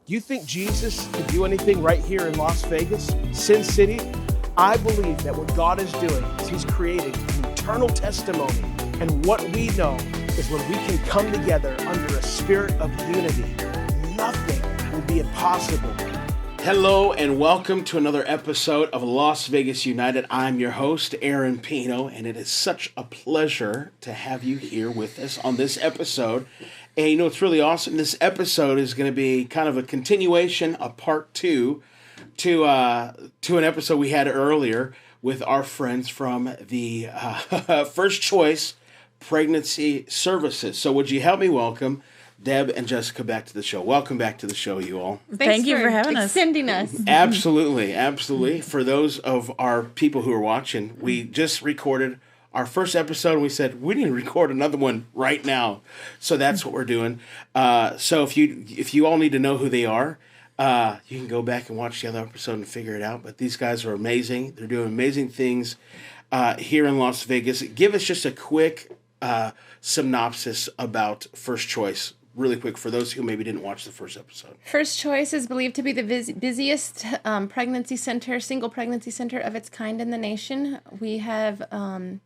You think Jesus can do anything right here in Las Vegas, Sin City? I believe that what God is doing is He's creating an eternal testimony. And what we know is when we can come together under a spirit of unity, nothing will be impossible. Hello and welcome to another episode of Las Vegas United. I'm your host, Aaron Pino, and it is such a pleasure to have you here with us on this episode. And you know, it's really awesome. This episode is going to be kind of a continuation, a part two, to an episode we had earlier with our friends from the First Choice Pregnancy Services. So would you help me welcome Deb and Jessica back to the show? Welcome back to the show, you all. Thank you for having us. Extending us. Absolutely. For those of our people who are watching, we just recorded our first episode, and we said, we need to record another one right now. So that's what we're doing. So if you all need to know who they are, you can go back and watch the other episode and figure it out. But these guys are amazing. They're doing amazing things here in Las Vegas. Give us just a quick synopsis about First Choice, really quick, for those who maybe didn't watch the first episode. First Choice is believed to be the busiest single pregnancy center of its kind in the nation. We have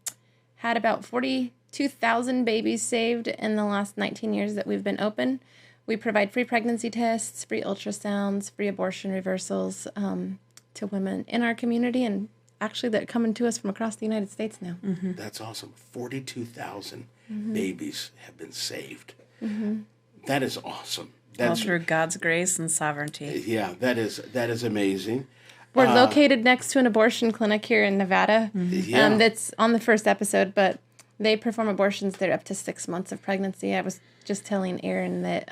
had about 42,000 babies saved in the last 19 years that we've been open. We provide free pregnancy tests, free ultrasounds, free abortion reversals to women in our community, and actually they're coming to us from across the United States now. Mm-hmm. That's awesome. 42,000 babies have been saved. Mm-hmm. That is awesome. That's through God's grace and sovereignty. Yeah, that is amazing. We're located next to an abortion clinic here in Nevada. Yeah. That's on the first episode, but they perform abortions there up to 6 months of pregnancy. I was just telling Aaron that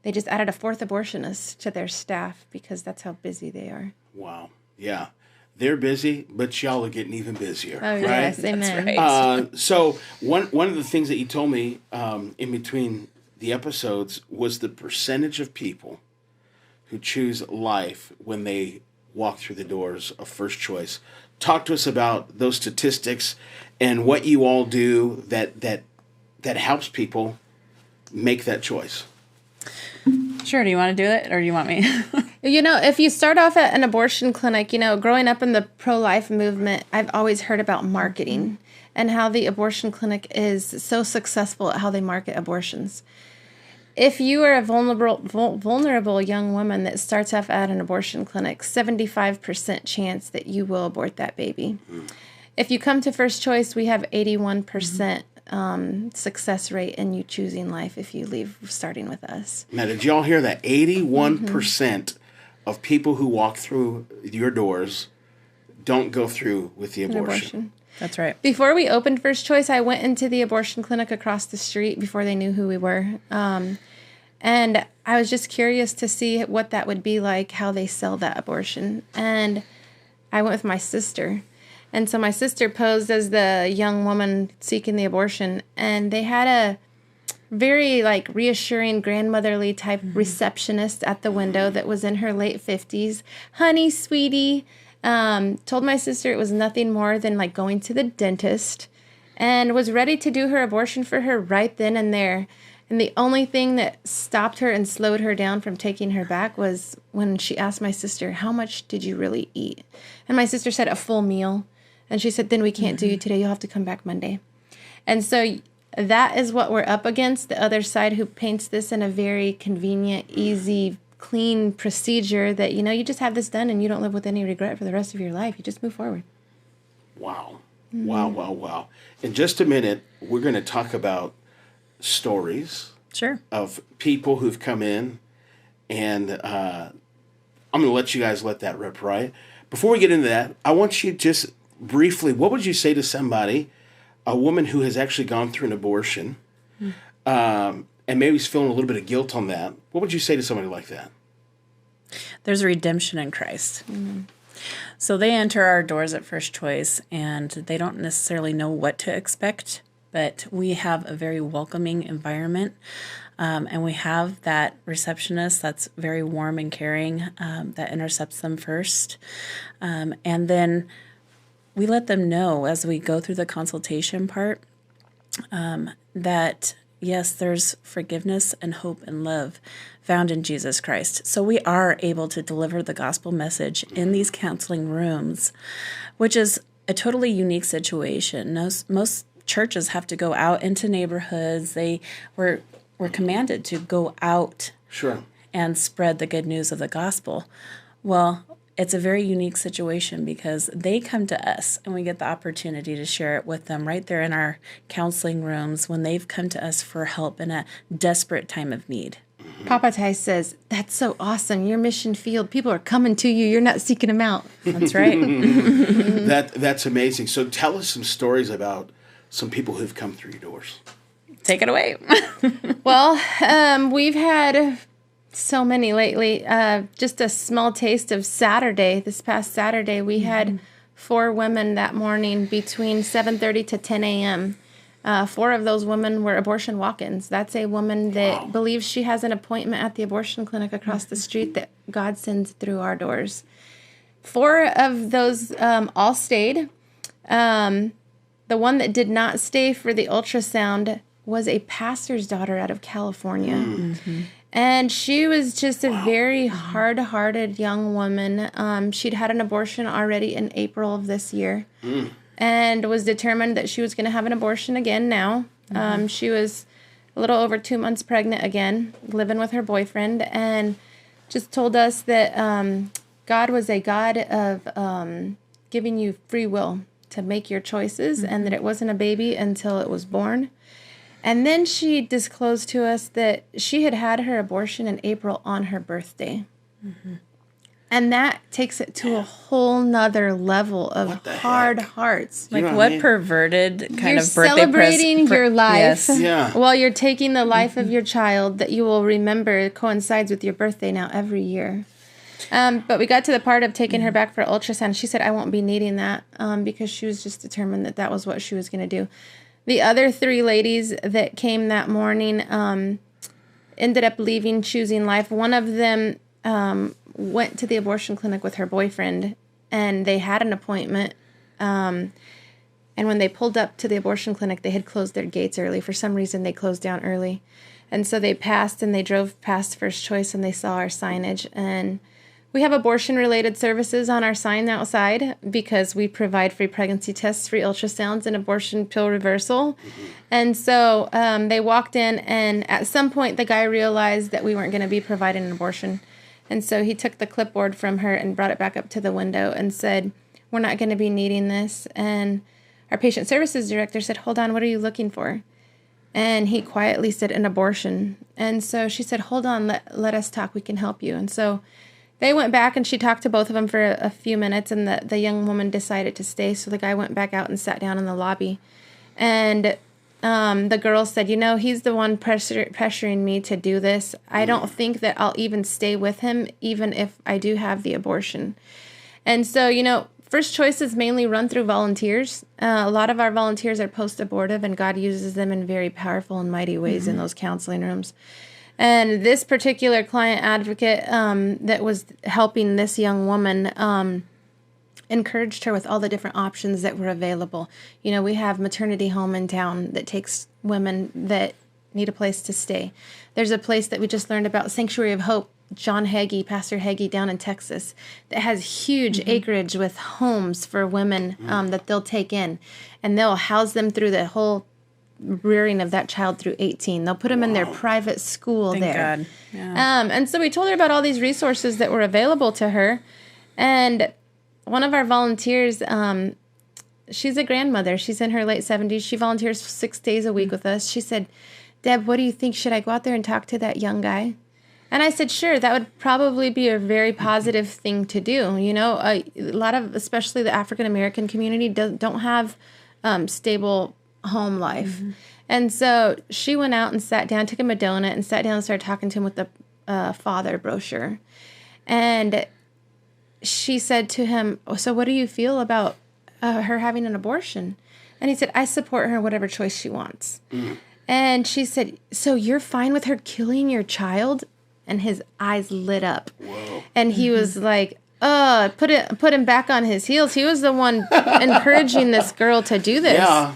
they just added a fourth abortionist to their staff because that's how busy they are. Wow. Yeah. They're busy, but y'all are getting even busier. Oh, right? yes, amen. That's right. So one of the things that you told me in between the episodes was the percentage of people who choose life when they walk through the doors of First Choice. Talk to us about those statistics and what you all do that helps people make that choice. Sure. Do you want to do it or do you want me? You know, if you start off at an abortion clinic, you know, growing up in the pro-life movement, I've always heard about marketing and how the abortion clinic is so successful at how they market abortions. If you are a vulnerable young woman that starts off at an abortion clinic, 75% chance that you will abort that baby. If you come to First Choice, we have 81% success rate in you choosing life if you leave starting with us. Now, did y'all hear that? 81% of people who walk through your doors don't go through with the abortion. That's right. Before we opened First Choice, I went into the abortion clinic across the street before they knew who we were. And I was just curious to see what that would be like, how they sell that abortion. And I went with my sister. And so my sister posed as the young woman seeking the abortion. And they had a very reassuring grandmotherly type receptionist at the window that was in her late 50s. Honey, sweetie. Told my sister it was nothing more than going to the dentist, and was ready to do her abortion for her right then and there. And the only thing that stopped her and slowed her down from taking her back was when she asked my sister, how much did you really eat? And my sister said a full meal. And she said, then we can't do you today. You'll have to come back Monday. And so that is what we're up against. The other side who paints this in a very convenient, easy, clean procedure that, you know, you just have this done and you don't live with any regret for the rest of your life. You just move forward. Wow. Wow. In just a minute, we're going to talk about stories of people who've come in, and I'm going to let you guys let that rip, right? Before we get into that, I want you just briefly, what would you say to somebody, a woman who has actually gone through an abortion, and maybe is feeling a little bit of guilt on that? What would you say to somebody like that? There's redemption in Christ. So they enter our doors at First Choice, and they don't necessarily know what to expect, but we have a very welcoming environment, and we have that receptionist that's very warm and caring that intercepts them first. And then we let them know as we go through the consultation part that yes, there's forgiveness and hope and love found in Jesus Christ. So we are able to deliver the gospel message in these counseling rooms, which is a totally unique situation. Most churches have to go out into neighborhoods. We're commanded to go out and spread the good news of the gospel. Well, it's a very unique situation because they come to us and we get the opportunity to share it with them right there in our counseling rooms when they've come to us for help in a desperate time of need. Papa Ty says, that's so awesome. Your mission field, people are coming to you. You're not seeking them out. That's right. That's amazing. So tell us some stories about some people who've come through your doors. Take it away. Well, we've had so many lately. Just a small taste of Saturday. This past Saturday, we had 4 women that morning between 7:30 to 10 a.m. 4 of those women were abortion walk-ins. That's a woman that believes she has an appointment at the abortion clinic across the street that God sends through our doors. 4 of those all stayed. The one that did not stay for the ultrasound was a pastor's daughter out of California. And she was just a very hard-hearted young woman. She'd had an abortion already in April of this year. And was determined that she was going to have an abortion again now. She was a little over 2 months pregnant again, living with her boyfriend, and just told us that God was a God of giving you free will to make your choices, and that it wasn't a baby until it was born. And then she disclosed to us that she had had her abortion in April on her birthday. And that takes it to a whole nother level of hard hearts. Like what perverted kind of birthday celebrating your life Yes. while you're taking the life of your child that you will remember coincides with your birthday now every year. But we got to the part of taking her back for ultrasound. She said, I won't be needing that because she was just determined that that was what she was going to do. The other 3 ladies that came that morning ended up leaving, choosing life. One of them went to the abortion clinic with her boyfriend, and they had an appointment. And when they pulled up to the abortion clinic, they had closed their gates early. For some reason, they closed down early. And so they passed, and they drove past First Choice, and they saw our signage. And we have abortion-related services on our sign outside because we provide free pregnancy tests, free ultrasounds, and abortion pill reversal. And so they walked in, and at some point, the guy realized that we weren't going to be providing an abortion. And so he took the clipboard from her and brought it back up to the window and said, we're not going to be needing this. And our patient services director said, hold on, what are you looking for? And he quietly said, an abortion. And so she said, hold on, let us talk. We can help you. And so they went back, and she talked to both of them for a few minutes, and the young woman decided to stay. So the guy went back out and sat down in the lobby. And the girl said, he's the one pressuring me to do this. I don't think that I'll even stay with him, even if I do have the abortion. And so, First Choice is mainly run through volunteers. A lot of our volunteers are post-abortive, and God uses them in very powerful and mighty ways in those counseling rooms. And this particular client advocate that was helping this young woman encouraged her with all the different options that were available. We have maternity home in town that takes women that need a place to stay. There's a place that we just learned about, Sanctuary of Hope, John Hagee, Pastor Hagee down in Texas, that has huge acreage with homes for women that they'll take in. And they'll house them through the whole rearing of that child through 18. They'll put them in their private school Thank there. God. Yeah. And so we told her about all these resources that were available to her. And one of our volunteers, she's a grandmother. She's in her late 70s. She volunteers 6 days a week with us. She said, Deb, what do you think? Should I go out there and talk to that young guy? And I said, sure, that would probably be a very positive thing to do. A lot of, especially the African-American community, don't have stable home life. And so she went out and sat down, took him a donut, and sat down and started talking to him with the father brochure. And she said to him, so what do you feel about her having an abortion? And he said, I support her whatever choice she wants. And she said, so you're fine with her killing your child? And his eyes lit up. Whoa. And he was like, put him back on his heels. He was the one encouraging this girl to do this. Yeah.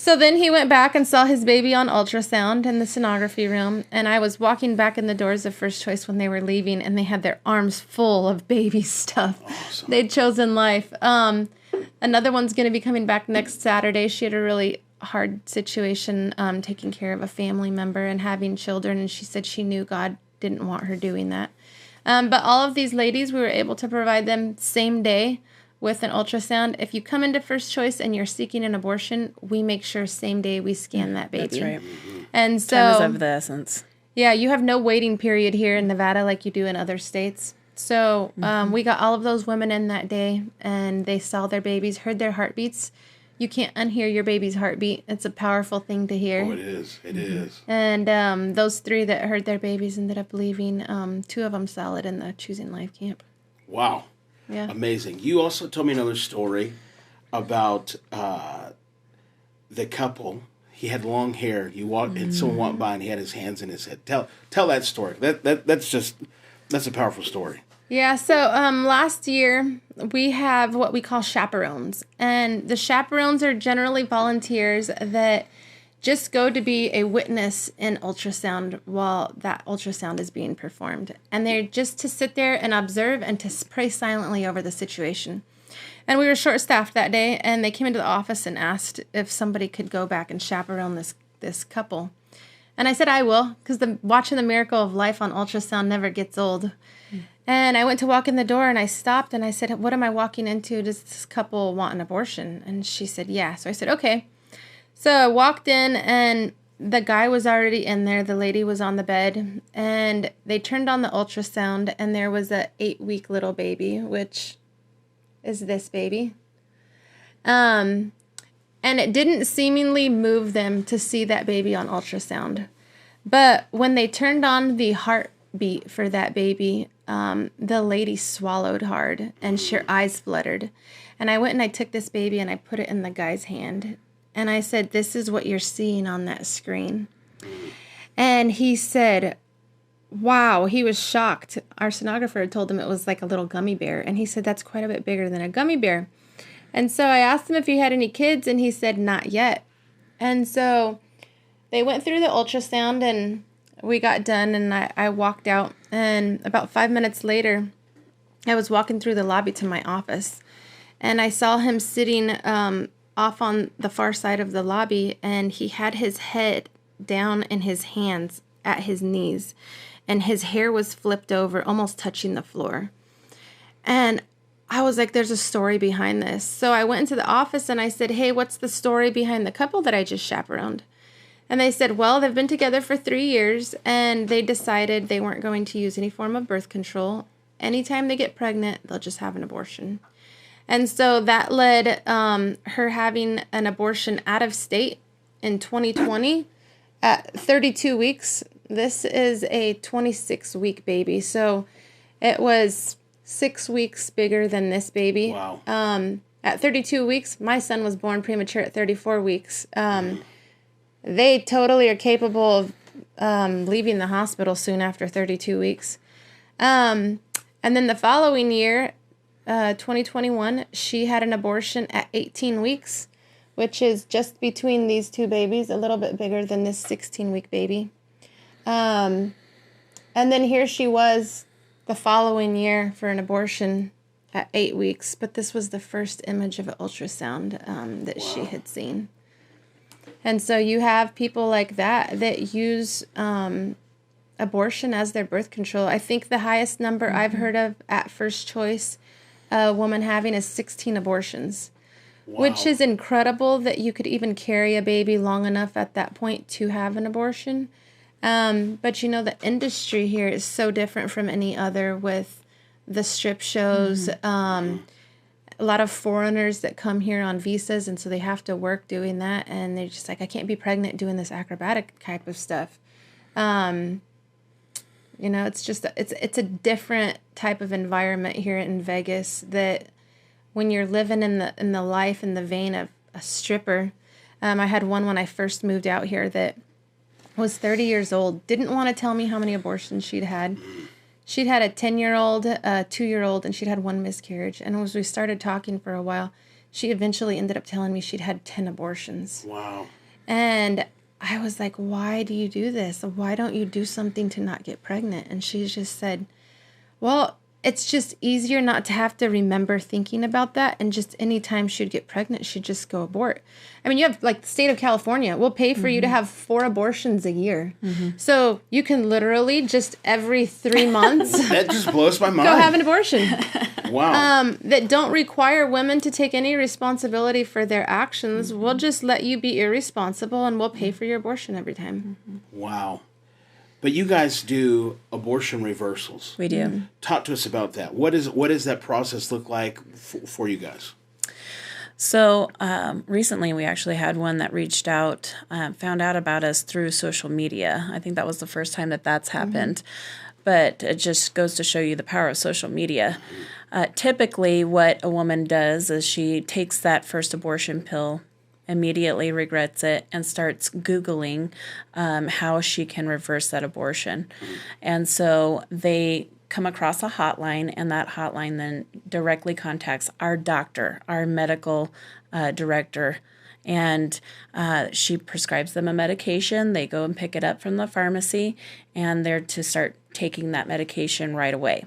So then he went back and saw his baby on ultrasound in the sonography room. And I was walking back in the doors of First Choice when they were leaving, and they had their arms full of baby stuff. Awesome. They'd chosen life. Another one's going to be coming back next Saturday. She had a really hard situation taking care of a family member and having children. And she said she knew God didn't want her doing that. But all of these ladies, we were able to provide them same day with an ultrasound. If you come into First Choice and you're seeking an abortion, we make sure same day we scan that baby. That's right. And so, Time is of the essence. yeah, you have no waiting period here in Nevada like you do in other states. So we got all of those women in that day, and they saw their babies, heard their heartbeats. You can't unhear your baby's heartbeat. It's a powerful thing to hear. Oh, it is. It is. And those 3 that heard their babies ended up leaving. 2 of them solid in the Choosing Life camp. Wow. Yeah. Amazing. You also told me another story about the couple. He had long hair. You walked, and someone walked by, and he had his hands in his head. Tell that story. That's a powerful story. Yeah, so last year we have what we call chaperones. And the chaperones are generally volunteers that just go to be a witness in ultrasound while that ultrasound is being performed. And they're just to sit there and observe and to pray silently over the situation. And we were short-staffed that day, and they came into the office and asked if somebody could go back and chaperone this couple. And I said, I will, because watching the miracle of life on ultrasound never gets old. And I went to walk in the door, and I stopped, and I said, what am I walking into? Does this couple want an abortion? And she said, yeah. So I said, okay. So I walked in, and the guy was already in there. The lady was on the bed, and they turned on the ultrasound, and there was a 8-week little baby, which is this baby. And it didn't seemingly move them to see that baby on ultrasound. But when they turned on the heartbeat for that baby, the lady swallowed hard, and her eyes fluttered. And I went and I took this baby and I put it in the guy's hand. And I said, this is what you're seeing on that screen. And he said, wow, he was shocked. Our sonographer had told him it was like a little gummy bear. And he said, that's quite a bit bigger than a gummy bear. And so I asked him if he had any kids, and he said, not yet. And so they went through the ultrasound, and we got done, and I walked out. And about 5 minutes later, I was walking through the lobby to my office, and I saw him sitting off on the far side of the lobby, and he had his head down in his hands at his knees, and his hair was flipped over, almost touching the floor. And I was like, there's a story behind this. So I went into the office and I said, hey, what's the story behind the couple that I just chaperoned? And they said, well, they've been together for 3 years, and they decided they weren't going to use any form of birth control. Anytime they get pregnant, they'll just have an abortion. And so that led her having an abortion out of state in 2020 at 32 weeks. This is a 26-week baby. So it was 6 weeks bigger than this baby. Wow. At 32 weeks, my son was born premature at 34 weeks. They totally are capable of leaving the hospital soon after 32 weeks. And then the following year, 2021, she had an abortion at 18 weeks, which is just between these two babies, a little bit bigger than this 16-week baby. And then here she was the following year for an abortion at 8 weeks, but this was the first image of an ultrasound that she had seen. And so you have people like that use abortion as their birth control. I think the highest number I've heard of at First Choice, a woman having is 16 abortions, which is incredible that you could even carry a baby long enough at that point to have an abortion. But you know, the industry here is so different from any other with the strip shows, a lot of foreigners that come here on visas, and so they have to work doing that, and they're just like, I can't be pregnant doing this acrobatic type of stuff. You know, it's just it's a different type of environment here in Vegas, that when you're living in the life in the vein of a stripper. I had one when I first moved out here that was 30 years old, didn't want to tell me how many abortions she'd had. She'd had a 10-year-old, a 2-year-old, and she'd had 1 miscarriage. And as we started talking for a while, she eventually ended up telling me she'd had 10 abortions. Wow. And I was like, why do you do this? Why don't you do something to not get pregnant? And she just said, well, it's just easier not to have to remember thinking about that. And just anytime she'd get pregnant, she'd just go abort. I mean, you have like the state of California will pay for you to have 4 abortions a year. So you can literally just every 3 months That just blows my mind. go have an abortion. Wow. That don't require women to take any responsibility for their actions. We'll just let you be irresponsible and we'll pay for your abortion every time. Wow. But you guys do abortion reversals. We do. Talk to us about that. What does that process look like for you guys? So recently we actually had one that reached out, found out about us through social media. I think that was the first time that's happened. But it just goes to show you the power of social media. Typically what a woman does is she takes that first abortion pill, immediately regrets it, and starts Googling how she can reverse that abortion. And so they come across a hotline, and that hotline then directly contacts our doctor, our medical director, and she prescribes them a medication. They go and pick it up from the pharmacy, and they're to start taking that medication right away.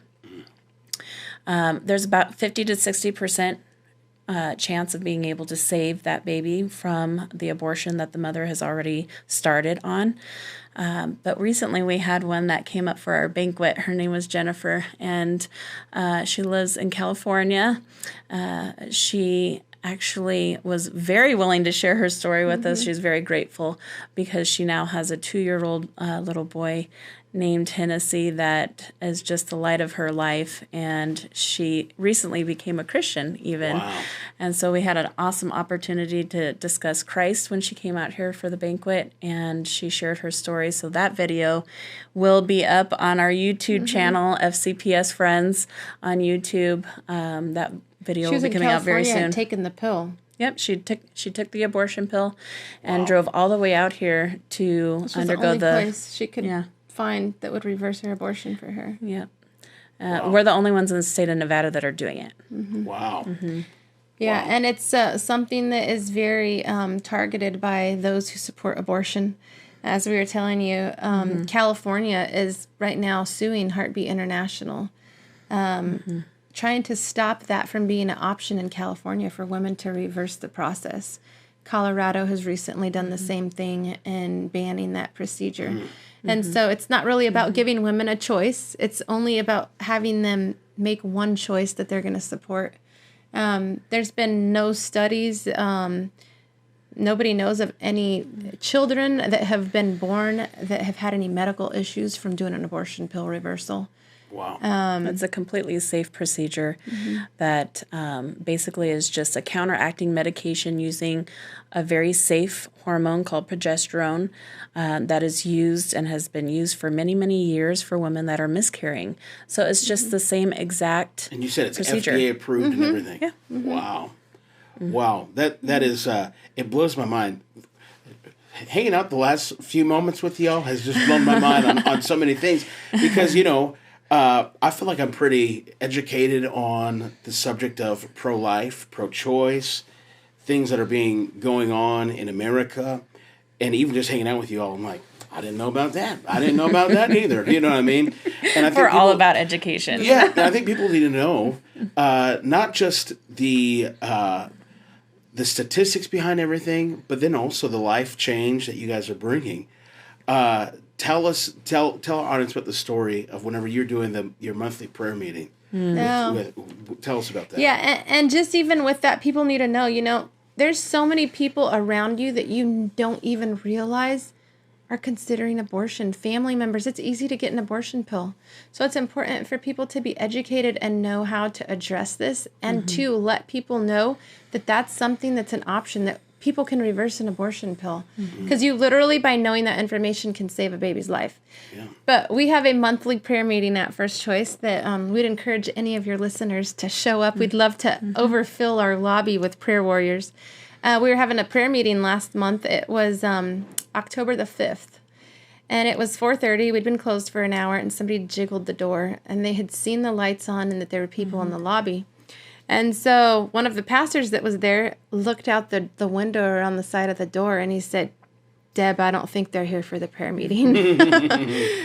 There's about 50 to 60% chance of being able to save that baby from the abortion that the mother has already started on. But recently we had one that came up for our banquet. Her name was Jennifer, and she lives in California. She actually was very willing to share her story with us. She's very grateful because she now has a 2-year-old little boy named Hennessy that is just the light of her life, and she recently became a Christian even. Wow. And so we had an awesome opportunity to discuss Christ when she came out here for the banquet, and she shared her story. So that video will be up on our YouTube channel, FCPS Friends on YouTube. That video will be coming out very soon. Taking the pill. Yep, she took the abortion pill and drove all the way out here to This was undergo the only place she could yeah. find that would reverse her abortion for her. Yeah. We're the only ones in the state of Nevada that are doing it. Wow. Yeah, Wow. and it's something that is very targeted by those who support abortion. As we were telling you, California is right now suing Heartbeat International, trying to stop that from being an option in California for women to reverse the process. Colorado has recently done the same thing in banning that procedure. And so it's not really about giving women a choice. It's only about having them make one choice that they're going to support. There's been no studies. Nobody knows of any children that have been born that have had any medical issues from doing an abortion pill reversal. Wow. It's a completely safe procedure that basically is just a counteracting medication using a very safe hormone called progesterone that is used and has been used for many, many years for women that are miscarrying. So it's just the same exact And you said it's procedure. FDA approved and everything. Yeah. Wow. Wow. That is it blows my mind. Hanging out the last few moments with y'all has just blown my mind on so many things because, I feel like I'm pretty educated on the subject of pro-life, pro-choice, things that are going on in America, and even just hanging out with you all, I'm like, I didn't know about that. I didn't know about that either. You know what I mean? And I think We're all about education. Yeah, and I think people need to know not just the statistics behind everything, but then also the life change that you guys are bringing. Tell our audience about the story of whenever you're doing your monthly prayer meeting. Tell us about that. Yeah, and just even with that, people need to know, there's so many people around you that you don't even realize are considering abortion. Family members, it's easy to get an abortion pill. So it's important for people to be educated and know how to address this and to let people know that that's something that's an option, that people can reverse an abortion pill. Because you literally, by knowing that information, can save a baby's life. Yeah. But we have a monthly prayer meeting at First Choice that we'd encourage any of your listeners to show up. We'd love to overfill our lobby with prayer warriors. We were having a prayer meeting last month. It was October the 5th. And it was 4:30. We'd been closed for an hour, and somebody jiggled the door. And they had seen the lights on and that there were people in the lobby. And so one of the pastors that was there looked out the window or on the side of the door, and he said, Deb, I don't think they're here for the prayer meeting.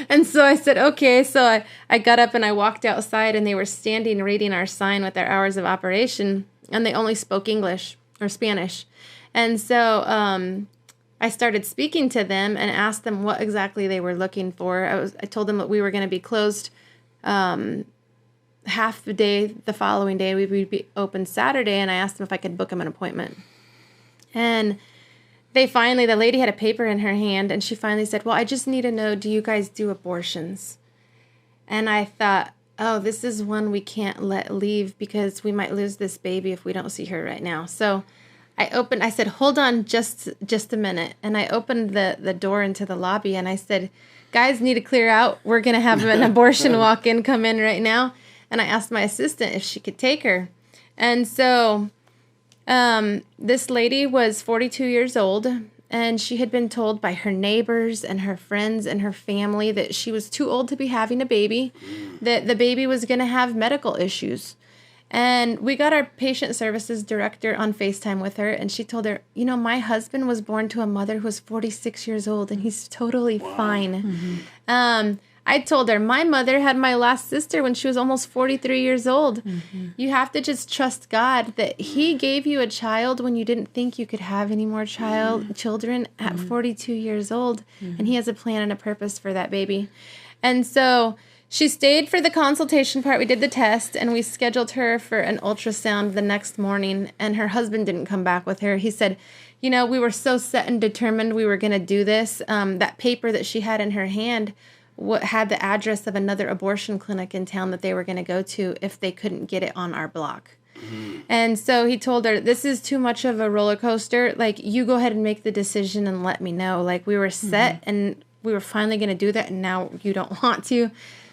And so I said, okay. So I got up and I walked outside, and they were standing reading our sign with our hours of operation, and they only spoke English or Spanish. And so I started speaking to them and asked them what exactly they were looking for. I told them that we were going to be closed half the day. The following day, we would be open Saturday, and I asked them if I could book them an appointment. And the lady had a paper in her hand, and she finally said, well, I just need to know, do you guys do abortions? And I thought, oh, this is one we can't let leave because we might lose this baby if we don't see her right now. So I said, hold on just a minute. And I opened the door into the lobby, and I said, guys need to clear out. We're going to have an abortion walk-in come in right now. And I asked my assistant if she could take her. And so this lady was 42 years old, and she had been told by her neighbors and her friends and her family that she was too old to be having a baby, that the baby was going to have medical issues. And we got our patient services director on FaceTime with her, and she told her, my husband was born to a mother who was 46 years old, and he's totally fine. Mm-hmm. I told her, my mother had my last sister when she was almost 43 years old. Mm-hmm. You have to just trust God that he gave you a child when you didn't think you could have any more children at 42 years old. Mm-hmm. And he has a plan and a purpose for that baby. And so she stayed for the consultation part. We did the test, and we scheduled her for an ultrasound the next morning. And her husband didn't come back with her. He said, we were so set and determined we were going to do this. That paper that she had in her hand had the address of another abortion clinic in town that they were going to go to if they couldn't get it on our block. Mm-hmm. And so he told her, this is too much of a roller coaster. Like, you go ahead and make the decision and let me know. Like, we were set and we were finally going to do that, and now you don't want to.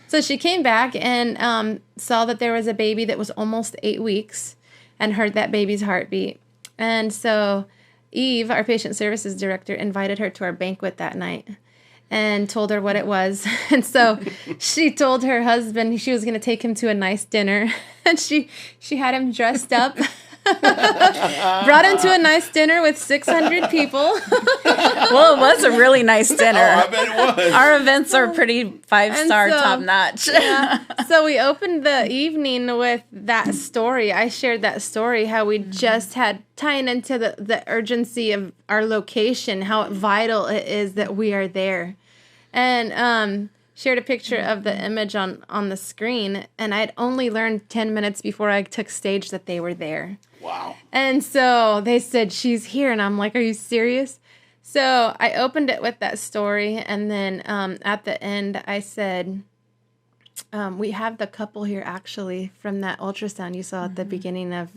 So she came back and saw that there was a baby that was almost 8 weeks and heard that baby's heartbeat. And so Eve, our patient services director, invited her to our banquet that night and told her what it was. And so she told her husband she was going to take him to a nice dinner. And she had him dressed up, brought him to a nice dinner with 600 people. Well, it was a really nice dinner. Oh, I bet it was. Our events are pretty 5-star, top notch. Yeah. So we opened the evening with that story. I shared that story, how we just had, tying into the urgency of our location, how vital it is that we are there. And shared a picture of the image on the screen, and I had only learned 10 minutes before I took stage that they were there. Wow. And so they said, she's here, and I'm like, are you serious? So I opened it with that story, and then at the end I said, we have the couple here actually from that ultrasound you saw at the beginning of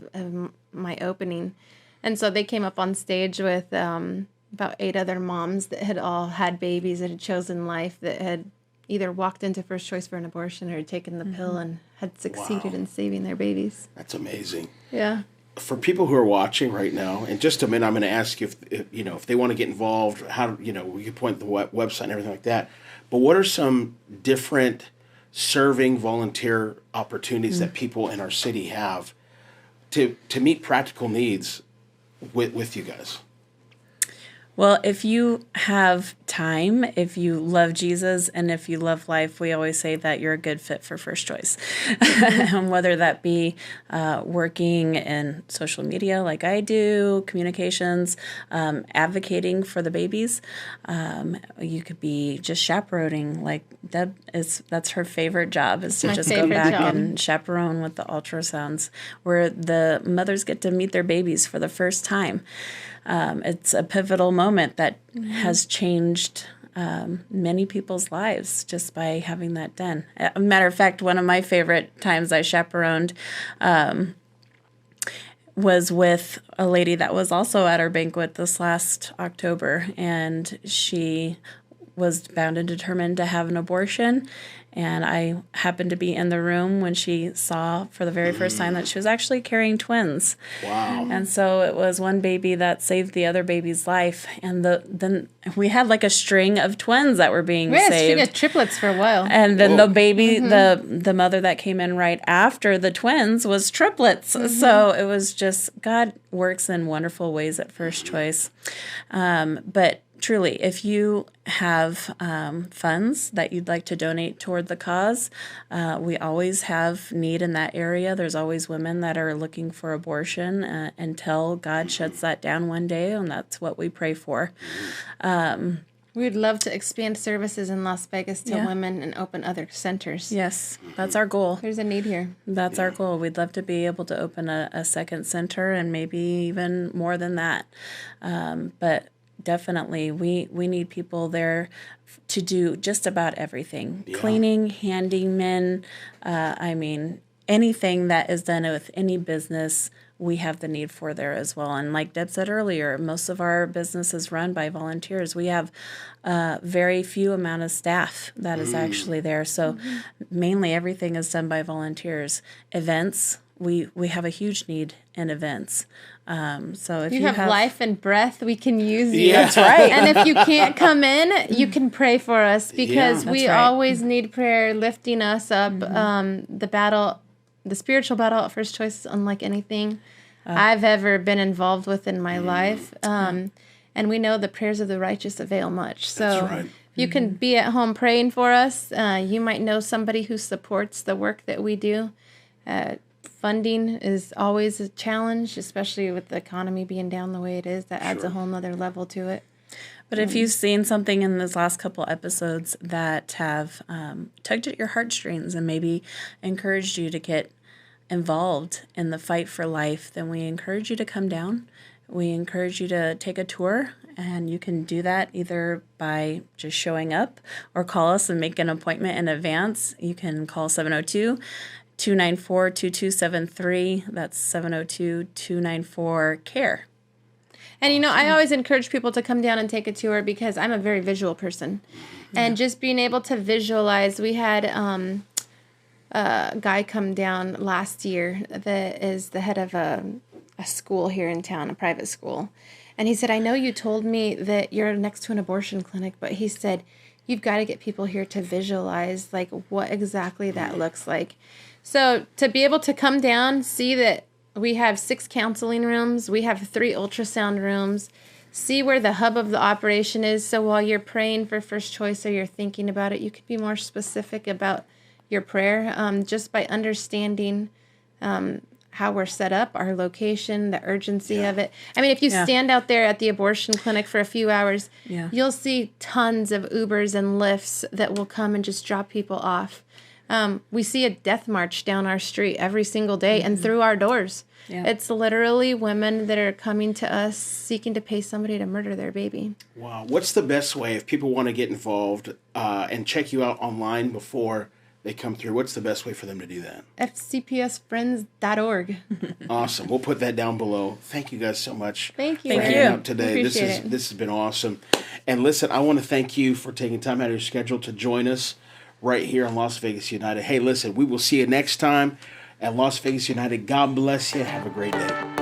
my opening. And so they came up on stage with about 8 other moms that had all had babies that had chosen life, that had either walked into First Choice for an abortion or had taken the pill and had succeeded in saving their babies. That's amazing. Yeah. For people who are watching right now, in just a minute, I'm going to ask you if they want to get involved, how, we can point to the website and everything like that. But what are some different serving volunteer opportunities that people in our city have to meet practical needs with you guys? Well, if you have time, if you love Jesus, and if you love life, we always say that you're a good fit for First Choice. Whether that be working in social media like I do, communications, advocating for the babies. You could be just chaperoning, like Deb that's her favorite job, is to just go back and chaperone with the ultrasounds, where the mothers get to meet their babies for the first time. It's a pivotal moment that has changed many people's lives just by having that done. As a matter of fact, one of my favorite times I chaperoned was with a lady that was also at our banquet this last October, and she was bound and determined to have an abortion. And I happened to be in the room when she saw for the very first time that she was actually carrying twins. Wow. And so it was one baby that saved the other baby's life. And then we had like a string of twins that were being We had a saved. string of triplets for a while. And then the baby, the mother that came in right after the twins was triplets. So it was just, God works in wonderful ways at First Choice. But truly, if you have funds that you'd like to donate toward the cause, we always have need in that area. There's always women that are looking for abortion until God shuts that down one day, and that's what we pray for. We would love to expand services in Las Vegas to women and open other centers. Yes, that's our goal. There's a need here. That's our goal. We'd love to be able to open a second center and maybe even more than that. But definitely, we need people there to do just about everything. Yeah. Cleaning, handymen, anything that is done with any business, we have the need for there as well. And like Deb said earlier, most of our business is run by volunteers. We have very few amount of staff that is actually there. So mainly everything is done by volunteers. Events, we have a huge need in events. So if you have life and breath, we can use you. Yeah. That's right. And if you can't come in, you can pray for us because Yeah, we right. always need prayer lifting us up. The spiritual battle at First Choice is unlike anything I've ever been involved with in my life. And we know the prayers of the righteous avail much. So That's right. if you can be at home praying for us, you might know somebody who supports the work that we do. Funding is always a challenge, especially with the economy being down the way it is. That adds a whole nother level to it. But if you've seen something in those last couple episodes that have tugged at your heartstrings and maybe encouraged you to get involved in the fight for life, then we encourage you to come down. We encourage you to take a tour, and you can do that either by just showing up or call us and make an appointment in advance. You can call 702-294-2273. That's 702-294-CARE. And, I always encourage people to come down and take a tour because I'm a very visual person. And just being able to visualize, we had a guy come down last year that is the head of a school here in town, a private school. And he said, I know you told me that you're next to an abortion clinic, but he said, you've got to get people here to visualize, like, what exactly that looks like. So to be able to come down, see that we have 6 counseling rooms. We have 3 ultrasound rooms. See where the hub of the operation is. So while you're praying for First Choice or you're thinking about it, you could be more specific about your prayer just by understanding how we're set up, our location, the urgency of it. I mean, if you stand out there at the abortion clinic for a few hours, you'll see tons of Ubers and Lyfts that will come and just drop people off. We see a death march down our street every single day and through our doors. Yeah. It's literally women that are coming to us seeking to pay somebody to murder their baby. Wow. What's the best way if people want to get involved and check you out online before they come through? What's the best way for them to do that? fcpsfriends.org. Awesome. We'll put that down below. Thank you guys so much. Thank you. For hanging out today. Appreciate it. This has been awesome. And listen, I want to thank you for taking time out of your schedule to join us right here on Las Vegas United. Hey, listen, we will see you next time at Las Vegas United. God bless you. Have a great day.